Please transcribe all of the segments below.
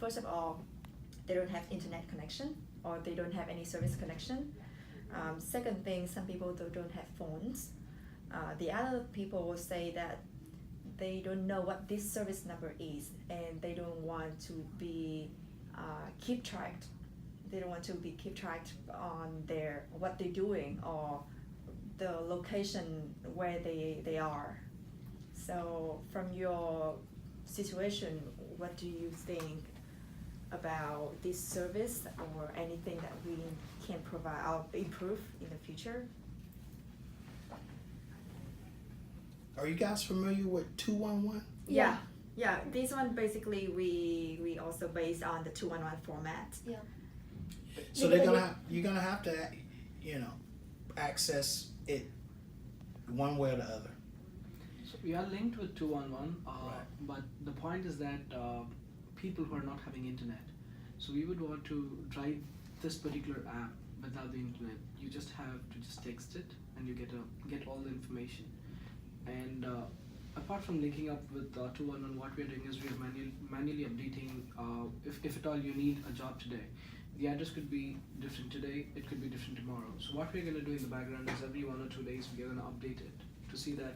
first of all, they don't have internet connection or they don't have any service connection. Second thing, some people don't have phones. The other people will say that they don't know what this service number is and they don't want to be keep tracked. They don't want to be keep tracked on their what they're doing or the location where they are. So from your situation, what do you think about this service or anything that we can provide or improve in the future? Are you guys familiar with 211? Yeah. Yeah, this one basically we also based on the 211 format. Yeah. So you're gonna have to, access it one way or the other. So we are linked with 211, Right. but the point is that people who are not having internet. So we would want to drive this particular app without the internet. You just have to just text it, and you get all the information. And apart from linking up with 211, what we are doing is we are manually updating. If at all you need a job today, the address could be different today, it could be different tomorrow. So what we're going to do in the background is every 1 or 2 days we are going to update it to see that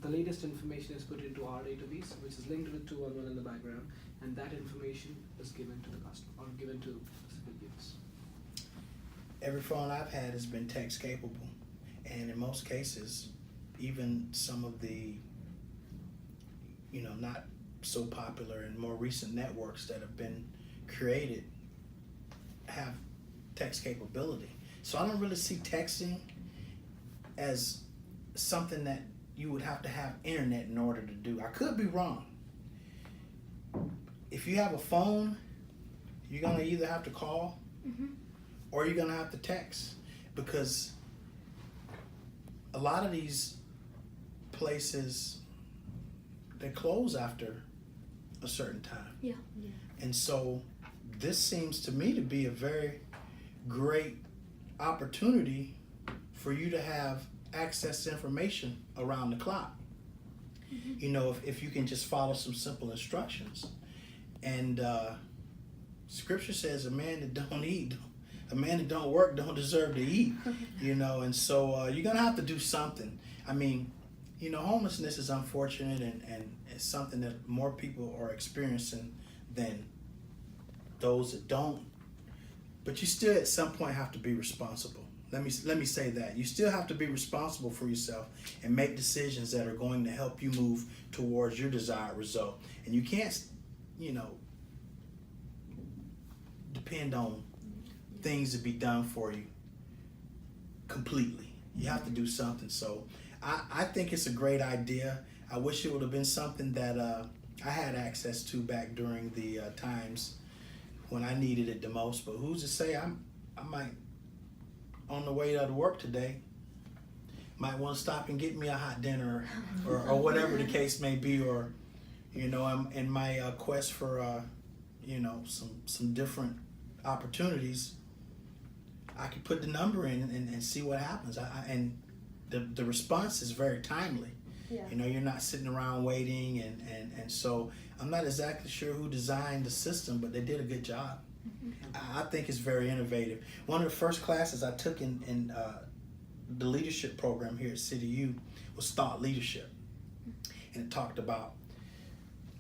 the latest information is put into our database, which is linked with 211 in the background, and that information is given to the customer or given to the civilians. Every phone I've had has been text capable, and in most cases, even some of the, not so popular and more recent networks that have been created have text capability. So I don't really see texting as something that you would have to have internet in order to do. I could be wrong. If you have a phone, you're gonna either have to call or you're gonna have to text, because a lot of these places, they close after a certain time. Yeah. And so this seems to me to be a very great opportunity for you to have access to information around the clock. If you can just follow some simple instructions. And scripture says a man that don't work don't deserve to eat. And so you're gonna have to do something. I mean, homelessness is unfortunate and it's something that more people are experiencing than those that don't. But you still at some point have to be responsible. Let me say that. You still have to be responsible for yourself and make decisions that are going to help you move towards your desired result. And you can't, depend on things to be done for you completely. You have to do something. So I think it's a great idea. I wish it would have been something that I had access to back during the times when I needed it the most. But who's to say I might, on the way to work today, might want to stop and get me a hot dinner or whatever the case may be, or I'm in my quest for some different opportunities. I could put the number in and see what happens. And the response is very timely. Yeah. You're not sitting around waiting, and so I'm not exactly sure who designed the system, but they did a good job. I think it's very innovative. One of the first classes I took in the leadership program here at City U was Thought Leadership, and it talked about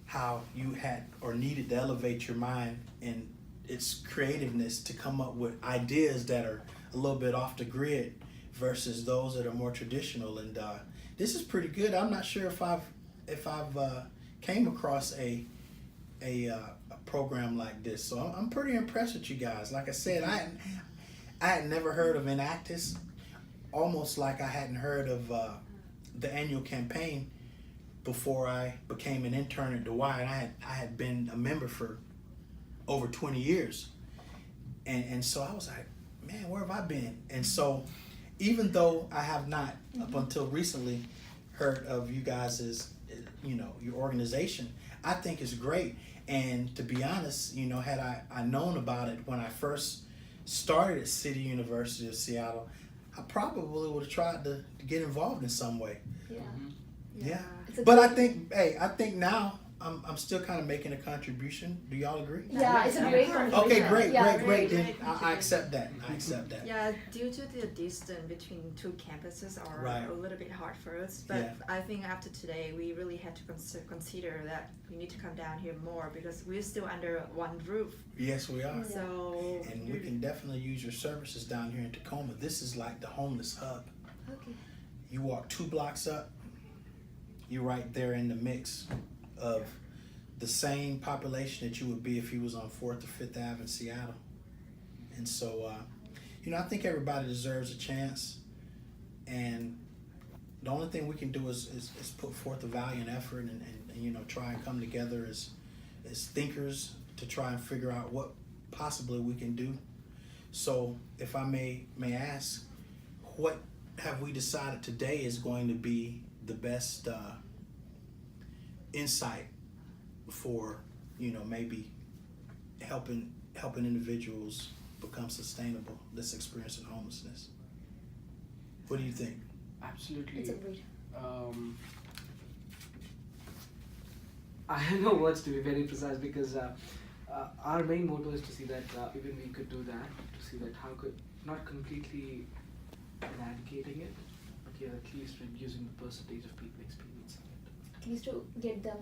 how you had or needed to elevate your mind and its creativeness to come up with ideas that are a little bit off the grid versus those that are more traditional. And this is pretty good. I'm not sure if I've came across a program like this, so I'm pretty impressed with you guys. Like I said, I had never heard of Enactus, almost like I hadn't heard of the annual campaign before I became an intern at DeWitt. I had been a member for over 20 years, and so I was like, man, where have I been? And so even though I have not up until recently heard of you guys' your organization, I think it's great. And to be honest, had I known about it when I first started at City University of Seattle, I probably would have tried to get involved in some way. Yeah. Yeah. It's a But I great- think now I'm still kind of making a contribution. Do y'all agree? Yeah, it's a great conversation. Okay, great, Yeah, great. great. Then I accept that. I accept that. Yeah, due to the distance between two campuses are Right. a little bit hard for us. But Yeah. I think after today, we really had to consider that we need to come down here more because we're still under one roof. Yes, we are. Yeah. So And we can definitely use your services down here in Tacoma. This is like the homeless hub. Okay. You walk 2 blocks up, you're right there in the mix of the same population that you would be if you was on 4th or 5th Ave in Seattle. And so, I think everybody deserves a chance. And the only thing we can do is put forth a valiant effort and try and come together as thinkers to try and figure out what possibly we can do. So if I may ask, what have we decided today is going to be the best insight for maybe helping individuals become sustainable this experience in homelessness? What do you think? Absolutely. It's a great. I have no words to be very precise because our main motto is to see that even we could do that, to see that how could, not completely eradicating it, but yeah, at least reducing the percentage of people experiencing it. At least to get them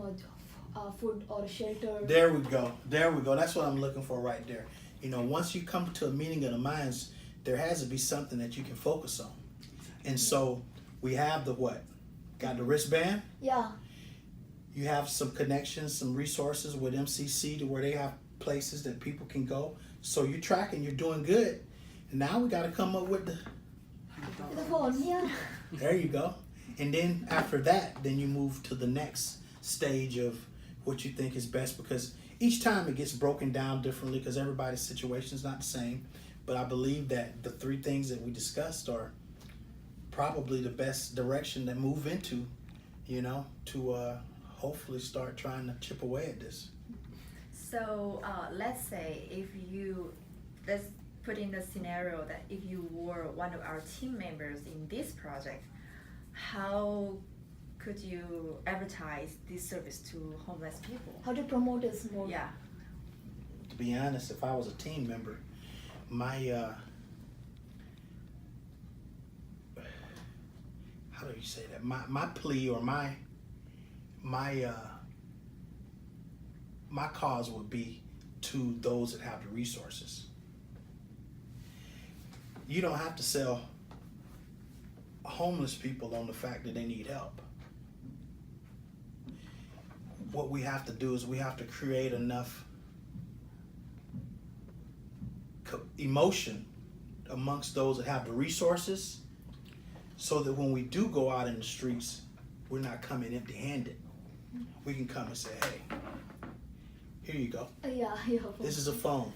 a food or shelter. There we go. That's what I'm looking for right there. Once you come to a meeting of the minds, there has to be something that you can focus on. And so we have the what? Got the wristband. Yeah. You have some connections, some resources with MCC to where they have places that people can go. So you're tracking, you're doing good. And now we got to come up with the, The phone. Yeah. there you go. And then after that, then you move to the next stage of what you think is best, because each time it gets broken down differently because everybody's situation is not the same. But I believe that the 3 things that we discussed are probably the best direction to move into, to hopefully start trying to chip away at this. So let's say let's put in the scenario that if you were one of our team members in this project, how could you advertise this service to homeless people? How to promote is more. Yeah. To be honest, if I was a team member, my how do you say that? My plea or my cause would be to those that have the resources. You don't have to sell homeless people on the fact that they need help. What we have to do is we have to create enough emotion amongst those that have the resources so that when we do go out in the streets, we're not coming empty-handed. We can come and say, hey, here you go. Yeah. This is a phone.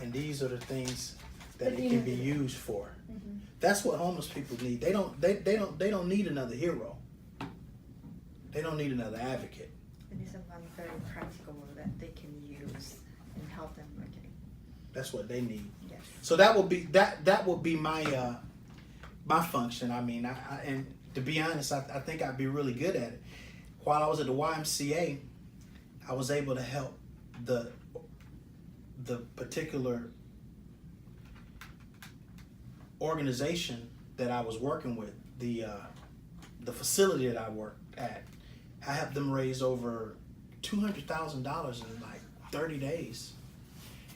And these are the things that That it you can be need. used for. Mm-hmm. That's what homeless people need. They don't need another hero. They don't need another advocate. It is something very practical that they can use and help them. Okay. That's what they need. Yes. So that would be my my function. I mean, I and to be honest, I think I'd be really good at it. While I was at the YMCA, I was able to help the particular organization that I was working with, the facility that I worked at. I helped them raise over $200,000 in like 30 days.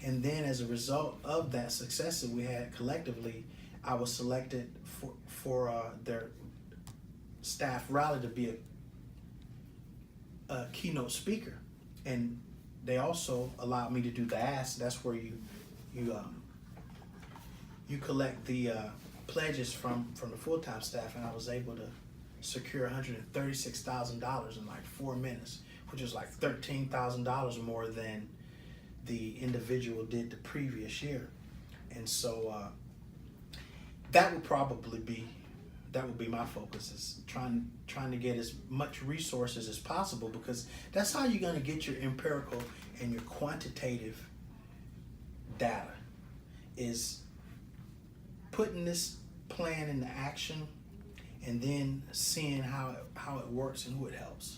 And then as a result of that success that we had collectively, I was selected for their staff rally to be a keynote speaker. And they also allowed me to do the ask. That's where you collect the pledges from the full-time staff, and I was able to secure $136,000 in like 4 minutes, which is like $13,000 more than the individual did the previous year. And so that would be my focus, is trying to get as much resources as possible, because that's how you're going to get your empirical and your quantitative data, is putting this plan into action and then seeing how it works and who it helps.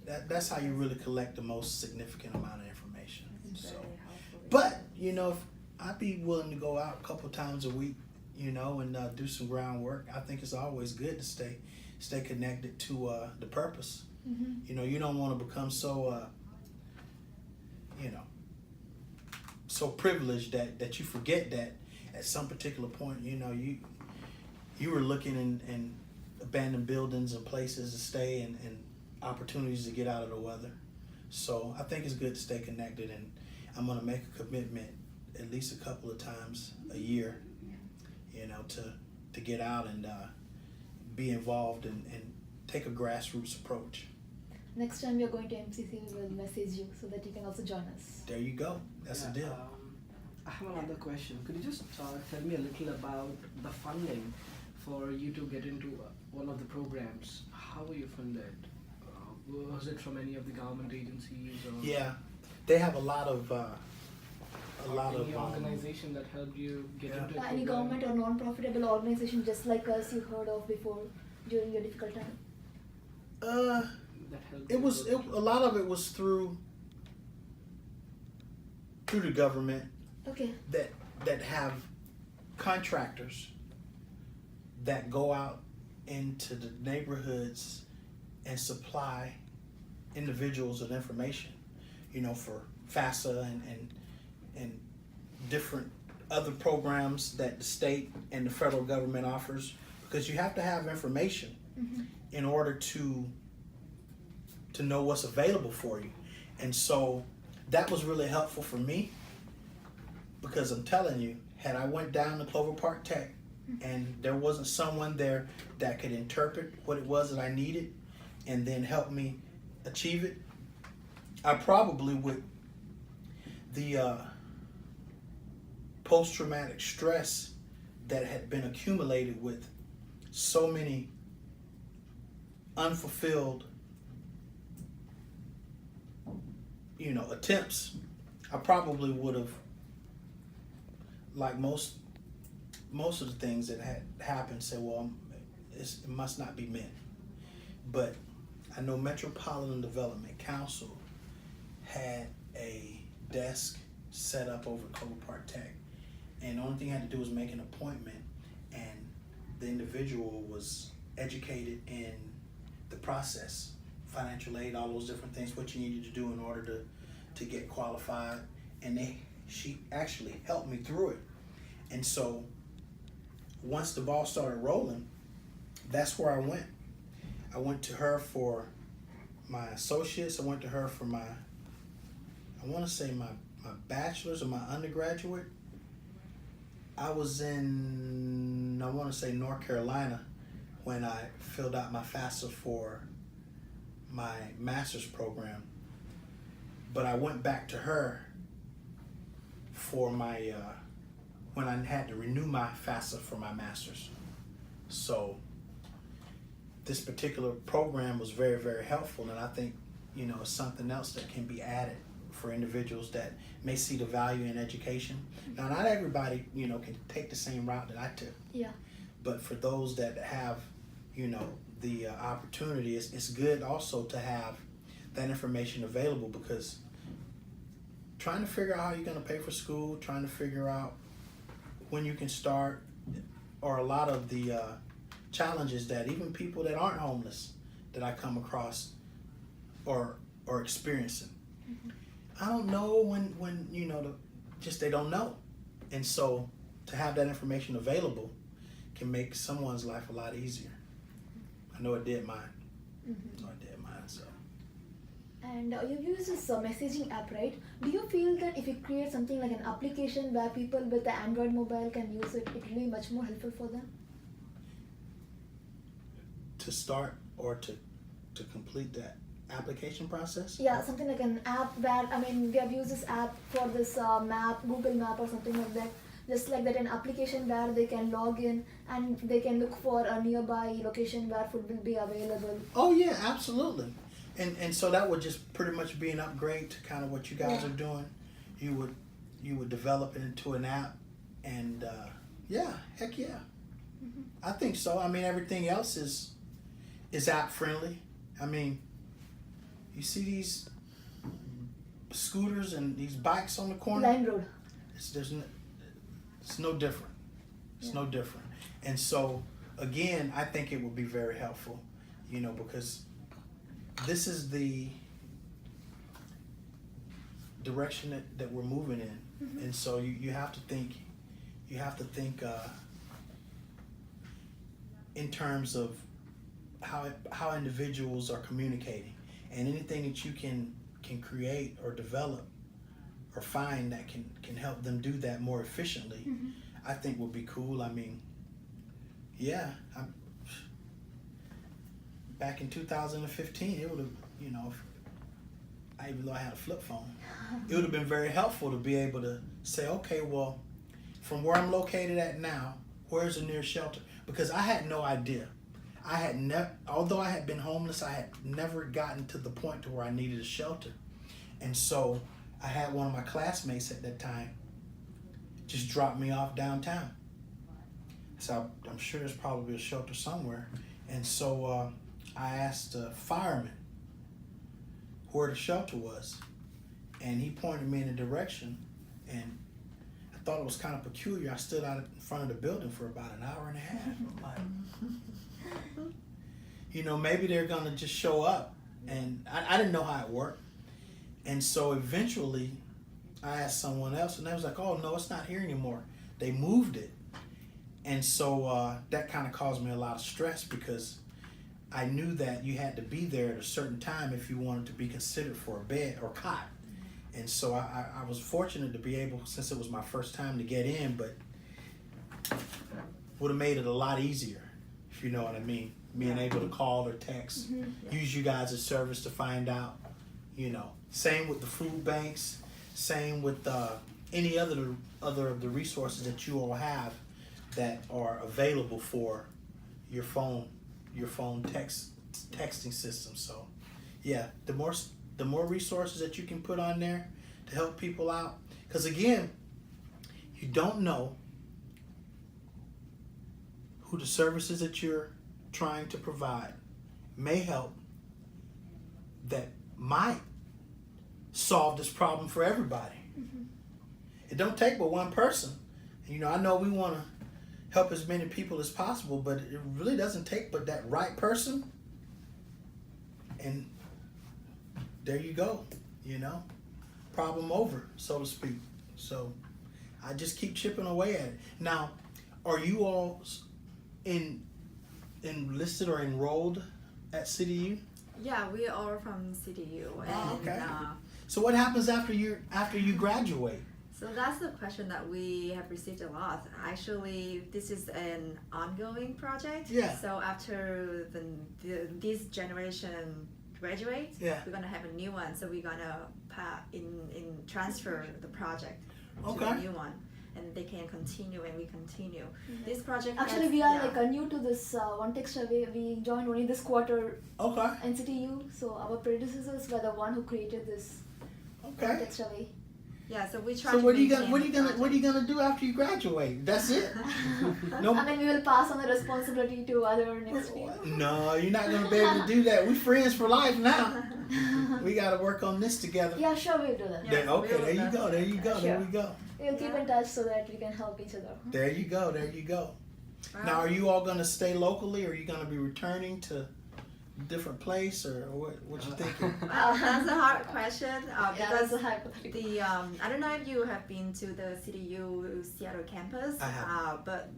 that's how you really collect the most significant amount of information. It's So, very helpful. but you know, if I'd be willing to go out a couple times a week, you know, and do some groundwork. I think it's always good to stay connected to the purpose. Mm-hmm. You know, you don't want to become so you know, so privileged that you forget that at some particular point, you know, you were looking in abandoned buildings and places to stay and opportunities to get out of the weather. So I think it's good to stay connected, and I'm going to make a commitment at least a couple of times a year, you know, to get out and be involved and take a grassroots approach. Next time we are going to MCC, we will message you so that you can also join us. There you go. That's Yeah, the deal. I have another question. Could you just tell me a little about the funding for you to get into one of the programs? How were you funded? Was it from any of the government agencies or Yeah, they have a lot of any organization that helped you get Yeah. into a Any program? government or non-profitable organization just like us you heard of before during your difficult time? That helped It you was go a lot of it was through the government Okay. that have contractors that go out into the neighborhoods and supply individuals with information, you know, for FAFSA and different other programs that the state and the federal government offers, because you have to have information Mm-hmm. in order to know what's available for you. And so that was really helpful for me, because I'm telling you, had I went down to Clover Park Tech and there wasn't someone there that could interpret what it was that I needed and then help me achieve it, I probably would, the post-traumatic stress that had been accumulated with so many unfulfilled, you know, attempts, I probably would have, like most of the things that had happened, said, well, it must not be meant. But I know Metropolitan Development Council had a desk set up over at Clover Park Tech, and the only thing I had to do was make an appointment, and the individual was educated in the process, financial aid, all those different things, what you needed to do in order to get qualified, and she actually helped me through it. And so once the ball started rolling, that's where I went. I went to her for my associates. I went to her for my bachelor's or my undergraduate. I was in, I want to say, North Carolina when I filled out my FAFSA for my master's program. But I went back to her for my, when I had to renew my FAFSA for my master's. So this particular program was very, very helpful, and I think, you know, it's something else that can be added for individuals that may see the value in education. Now, not everybody, you know, can take the same route that I took. Yeah. But for those that have, you know, the opportunity, it's good also to have that information available, because trying to figure out how you're going to pay for school, trying to figure out when you can start, or a lot of the challenges that even people that aren't homeless that I come across or experiencing. Mm-hmm. I don't know when you know, just they don't know. And so to have that information available can make someone's life a lot easier. I know it did mine. Mm-hmm. I know it did mine, so. And you've used this messaging app, right? Do you feel that if you create something like an application where people with the Android mobile can use it, it will be much more helpful for them? To start or to complete that application process? Yeah, something like an app where, I mean, we have used this app for this map, Google Map or something like that. Just like that, an application where they can log in and they can look for a nearby location where food will be available. Oh yeah, absolutely. And so that would just pretty much be an upgrade to kind of what you guys Yeah. are doing. You would develop it into an app, and yeah, heck yeah. Mm-hmm. I think so. I mean, everything else is app friendly. I mean, You see these scooters and these bikes on the corner? Line road. It's no different. It's no different. And so, again, I think it would be very helpful, you know, because this is the direction that we're moving in. And so you have to think in terms of how individuals are communicating, and anything that you can create or develop or find that can help them do that more efficiently, I think would be cool. I mean, yeah, back in 2015, it would have, you know, even though I had a flip phone, it would have been very helpful to be able to say, okay, well, from where I'm located at now, where's the nearest shelter? Because I had no idea. I had although I had been homeless, I had never gotten to the point to where I needed a shelter. And so I had one of my classmates at that time just drop me off downtown. So I'm sure there's probably a shelter somewhere. And so I asked a fireman where the shelter was, and he pointed me in a direction, and I thought it was kind of peculiar. I stood out in front of the building for about an hour and a half. I'm like, you know, maybe they're gonna just show up, and I didn't know how it worked. And so eventually I asked someone else, and they was like, oh no, it's not here anymore. They moved it. And so that kind of caused me a lot of stress, because I knew that you had to be there at a certain time if you wanted to be considered for a bed or cot. And so I was fortunate to be able, since it was my first time, to get in, but would have made it a lot easier, if you know what I mean. Being able to call or text, use you guys' service to find out, you know. Same with the food banks, same with any other of the resources that you all have that are available for your phone texting system. So yeah, the more resources that you can put on there to help people out, because again, you don't know who the services that you're trying to provide may help, that might solve this problem for everybody. It don't take but one person. You know, I know we want to help as many people as possible, but it really doesn't take but that right person, and there you go, you know, problem over, so to speak. So I just keep chipping away at it. Now, are you all enlisted or enrolled at CityU? Yeah, we are from CityU. And, okay. So what happens after you graduate? So that's the question that we have received a lot. Actually, this is an ongoing project. Yeah. So after this generation graduates, we're gonna have a new one. So we're gonna transfer the project to a new one, and they can continue, and we continue. This project. Actually, we are like new to this One Text Away. We joined only this quarter. In CityU. So our predecessors were the one who created this One Text Away. Yeah, so we try. So what are you gonna do after you graduate? That's it? No. I mean, we will pass on the responsibility to other next week. No, you're not gonna be able to do that. We're friends for life now. We gotta work on this together. Yeah, sure, we'll do that. There you go. There you go. Sure. There we go. We'll keep in touch so that we can help each other. There you go. There you go. Now, are you all gonna stay locally, or are you gonna be returning to different place, or what you thinking? That's a hard question because that's a hypothetical. I don't know if you have been to the CityU Seattle campus. I have. But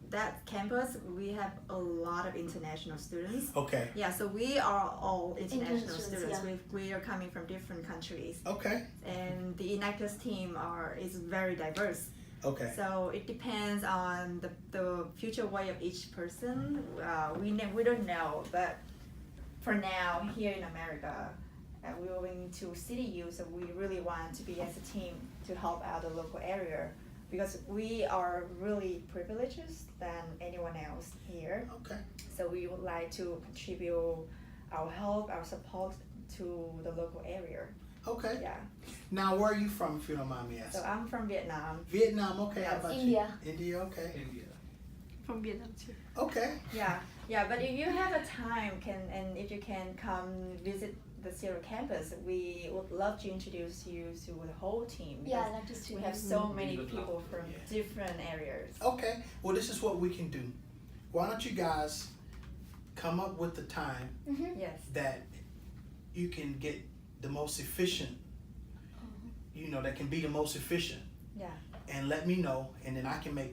that campus, we have a lot of international students. Okay. Yeah, so we are all international students. Yeah. We are coming from different countries. Okay. And the Enactus team is very diverse. Okay. So it depends on the future way of each person. We don't know, but for now, here in America, we're going to CityU, so we really want to be as a team to help out the local area, because we are really privileged than anyone else here. Okay. So we would like to contribute our help, our support to the local area. Okay. Yeah. Now, where are you from, if you don't mind me asking? So I'm from Vietnam. Vietnam. Okay. How Yes. about India. you? India. Okay. India. From Vietnam too. Okay. Yeah, but if you have a time, and if you can come visit the Sierra campus, we would love to introduce you to the whole team. Yeah, because not just we you. have so many Good luck. people from Yeah. different areas. Okay, well, this is what we can do. Why don't you guys come up with the time Mm-hmm. Yes. that you can get the most efficient, that can be the most efficient, Yeah. and let me know, and then I can make